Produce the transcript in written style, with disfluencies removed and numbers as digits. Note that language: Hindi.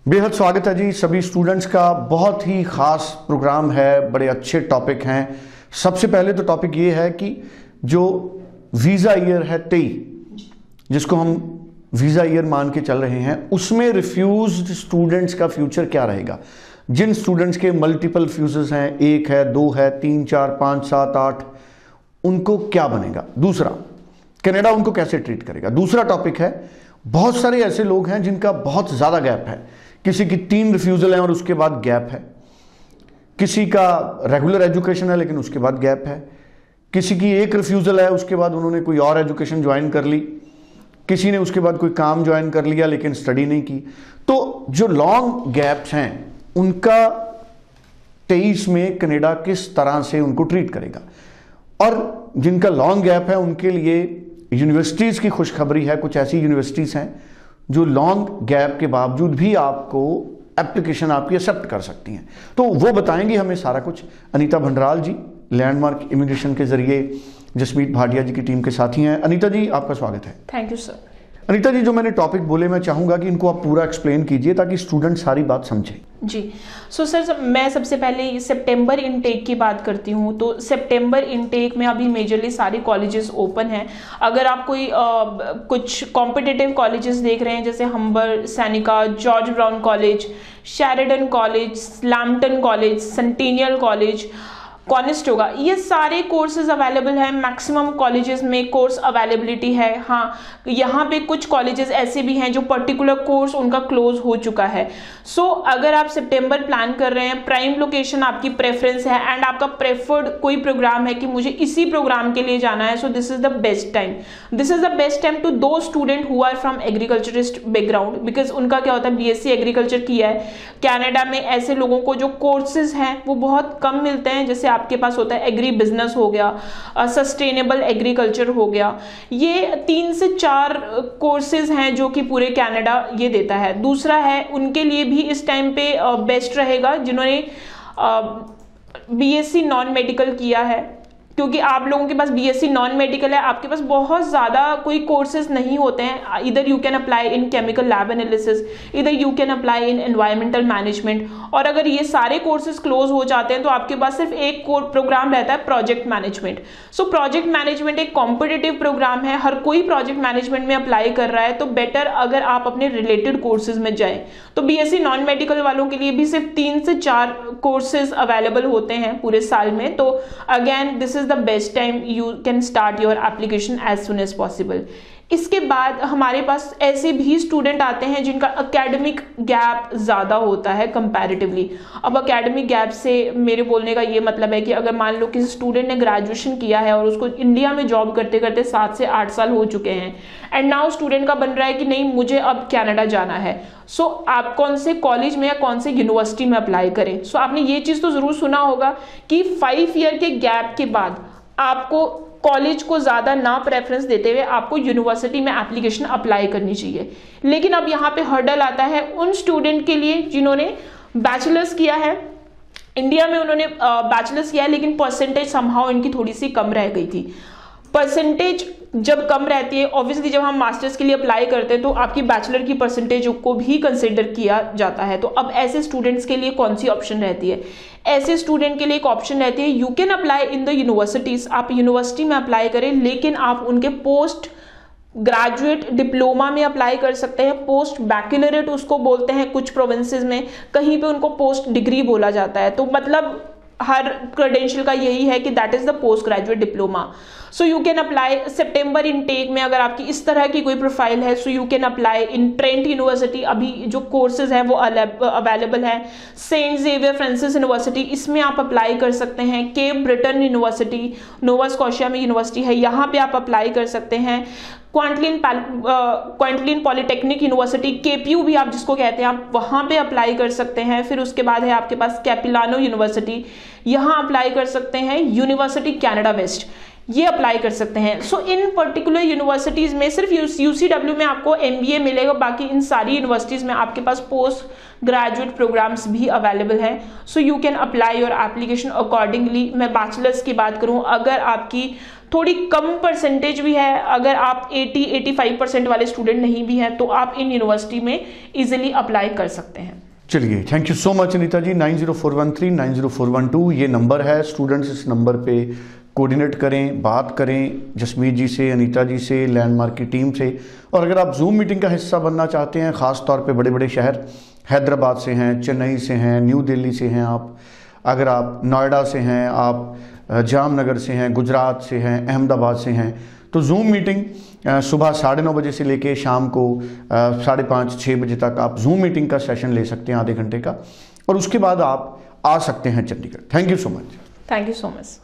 बेहद स्वागत है जी सभी स्टूडेंट्स का। बहुत ही खास प्रोग्राम है, बड़े अच्छे टॉपिक हैं। सबसे पहले तो टॉपिक ये है कि जो वीज़ा ईयर है 23, जिसको हम वीज़ा ईयर मान के चल रहे हैं, उसमें रिफ्यूज्ड स्टूडेंट्स का फ्यूचर क्या रहेगा। जिन स्टूडेंट्स के मल्टीपल फ्यूजेस हैं, 1 है, 2 है, 3, 4, 5, 7, 8, उनको क्या बनेगा। दूसरा, कनाडा उनको कैसे ट्रीट करेगा। दूसरा टॉपिक है, बहुत सारे ऐसे लोग हैं जिनका बहुत ज़्यादा गैप है। किसी की 3 रिफ्यूज़ल हैं और उसके बाद गैप है, किसी का रेगुलर एजुकेशन है लेकिन उसके बाद गैप है, किसी की 1 रिफ्यूज़ल है उसके बाद उन्होंने कोई और एजुकेशन ज्वाइन कर ली, किसी ने उसके बाद कोई काम ज्वाइन कर लिया लेकिन स्टडी नहीं की। तो जो लॉन्ग गैप्स हैं उनका 23 में कनाडा किस तरह से उनको ट्रीट करेगा। और जिनका लॉन्ग गैप है उनके लिए यूनिवर्सिटीज़ की खुशखबरी है। कुछ ऐसी यूनिवर्सिटीज़ हैं जो लॉन्ग गैप के बावजूद भी आपको एप्लीकेशन आपकी एक्सेप्ट कर सकती हैं। तो वो बताएंगी हमें सारा कुछ। अनीता भंडराल जी लैंडमार्क इमिग्रेशन के जरिए जसमीत भाटिया जी की टीम के साथी हैं। अनीता जी, आपका स्वागत है। Thank you sir. Anita ji, जो मैंने टॉपिक बोले मैं चाहूंगा कि इनको आप पूरा एक्सप्लेन कीजिए ताकि स्टूडेंट सारी बात समझे। जी सर, मैं सबसे पहले सितंबर इनटेक की बात करती हूँ। तो सितंबर इनटेक में अभी मेजरली सारे कॉलेजेस ओपन हैं। अगर आप कोई कुछ कॉम्पिटिटिव कॉलेजेस देख रहे हैं, जैसे Humber, Seneca, George Brown college, Sheridan college, Lambton college, Centennial college, Conestoga, ये सारे कोर्सेज अवेलेबल हैं। मैक्सिमम कॉलेजेस में कोर्स अवेलेबिलिटी है। हाँ, यहाँ पे कुछ कॉलेजेस ऐसे भी हैं जो पर्टिकुलर कोर्स उनका क्लोज हो चुका है। सो अगर आप सितंबर प्लान कर रहे हैं, प्राइम लोकेशन आपकी प्रेफरेंस है एंड आपका प्रेफर्ड कोई प्रोग्राम है कि मुझे इसी प्रोग्राम के लिए जाना है, so this is the best time. This is the best time to दो student who are from agriculturist background, because उनका क्या होता है, बीएससी एग्रीकल्चर किया है। कनाडा में ऐसे लोगों को जो कोर्सेज हैं वो बहुत कम मिलते हैं। जैसे आपके पास होता है एग्री बिजनेस हो गया, सस्टेनेबल एग्रीकल्चर हो गया। ये 3 से 4 कोर्सेज हैं जो कि पूरे कनाडा ये देता है। दूसरा है, उनके लिए भी इस टाइम पे बेस्ट रहेगा जिन्होंने बीएससी नॉन मेडिकल किया है, क्योंकि आप लोगों के पास बीएससी नॉन मेडिकल है, आपके पास बहुत ज़्यादा कोई कोर्सेज नहीं होते हैं। इधर you can apply in chemical lab analysis, इधर you can apply in environmental management. और अगर ये सारे कोर्सेज क्लोज हो जाते हैं तो आपके पास सिर्फ एक प्रोग्राम रहता है, project management. So project management एक कॉम्पिटिटिव प्रोग्राम है, हर कोई प्रोजेक्ट मैनेजमेंट में अप्लाई कर रहा है। तो बेटर अगर आप अपने रिलेटेड कोर्सेज में जाएं। तो बीएससी नॉन मेडिकल वालों के लिए भी सिर्फ 3 से 4 कोर्सेज अवेलेबल होते हैं पूरे साल में। तो again this the best time you can start your application as soon as possible। इसके बाद हमारे पास ऐसे भी स्टूडेंट आते हैं जिनका एकेडमिक गैप ज़्यादा होता है कंपैरेटिवली। अब एकेडमिक गैप से मेरे बोलने का ये मतलब है कि अगर मान लो किसी स्टूडेंट ने ग्रेजुएशन किया है और उसको इंडिया में जॉब करते करते 7 से 8 साल हो चुके हैं एंड नाउ स्टूडेंट का बन रहा है कि नहीं मुझे अब कनाडा जाना है। सो आप कौन से कॉलेज में या कौन से यूनिवर्सिटी में अप्लाई करें। सो आपने ये चीज़ तो ज़रूर सुना होगा कि 5 ईयर के गैप के बाद आपको कॉलेज को ज़्यादा ना प्रेफरेंस देते हुए आपको यूनिवर्सिटी में एप्लीकेशन अप्लाई करनी चाहिए। लेकिन अब यहाँ पे हर्डल आता है उन स्टूडेंट के लिए जिन्होंने बैचलर्स किया है इंडिया में, उन्होंने बैचलर्स किया है लेकिन परसेंटेज समहाउ इनकी थोड़ी सी कम रह गई थी। परसेंटेज जब कम रहती है, ऑब्वियसली जब हम मास्टर्स के लिए अप्लाई करते हैं तो आपकी बैचलर की परसेंटेज को भी कंसिडर किया जाता है। तो अब ऐसे स्टूडेंट्स के लिए कौन सी ऑप्शन रहती है? ऐसे स्टूडेंट के लिए एक ऑप्शन रहती है, you can apply in the universities. आप यूनिवर्सिटी में अप्लाई करें लेकिन आप उनके पोस्ट ग्रेजुएट डिप्लोमा में अप्लाई कर सकते हैं। पोस्ट बैचलरेट उसको बोलते हैं कुछ प्रोविंसेस में, कहीं पे उनको पोस्ट डिग्री बोला जाता है। तो मतलब हर क्रेडेंशियल का यही है कि that is the post graduate diploma. So you can apply September intake में। अगर आपकी इस तरह की कोई प्रोफाइल है, so you can apply in Trent university. अभी जो कोर्सेज हैं वो अवेलेबल हैं। सेंट जेवियर फ्रांसिस यूनिवर्सिटी, इसमें आप अप्लाई कर सकते हैं। केप ब्रिटन यूनिवर्सिटी, नोवा स्कॉशिया में यूनिवर्सिटी है, यहाँ पे आप अप्लाई कर सकते हैं। क्वांटलिन पॉलिटेक्निक यूनिवर्सिटी, केपीयू भी आप जिसको कहते हैं, आप वहाँ पे अप्लाई कर सकते हैं। फिर उसके बाद है आपके पास कैपिलानो यूनिवर्सिटी, यहाँ अप्लाई कर सकते हैं। यूनिवर्सिटी कनाडा वेस्ट, ये अप्लाई कर सकते हैं। सो इन पर्टिकुलर यूनिवर्सिटीज़ में सिर्फ यूसीडब्ल्यू में आपको एमबीए मिलेगा, बाकी इन सारी यूनिवर्सिटीज़ में आपके पास पोस्ट ग्रेजुएट प्रोग्राम्स भी अवेलेबल हैं, so you can apply your application accordingly. मैं बैचलर्स की बात करूं, अगर आपकी थोड़ी कम परसेंटेज भी है, अगर आप 80-85% वाले स्टूडेंट नहीं भी हैं, तो आप इन यूनिवर्सिटी में इजीली अप्लाई कर सकते हैं। चलिए, thank you so much Anita ji. 9041390412 ये नंबर है। स्टूडेंट्स इस नंबर पे कोऑर्डिनेट करें, बात करें जसमीत जी से, अनीता जी से, लैंडमार्क की टीम से। और अगर आप जूम मीटिंग का हिस्सा बनना चाहते हैं, ख़ास तौर पे बड़े बड़े शहर हैदराबाद से हैं, चेन्नई से हैं, न्यू दिल्ली से हैं आप, अगर आप नोएडा से हैं, आप जामनगर से हैं, गुजरात से हैं, अहमदाबाद से हैं, तो जूम मीटिंग सुबह 9:30 बजे से लेके शाम को 5:30-6 बजे तक आप जूम मीटिंग का सेशन ले सकते हैं, आधे घंटे का, और उसके बाद आप आ सकते हैं Chandigarh. Thank you so much. Thank you so much.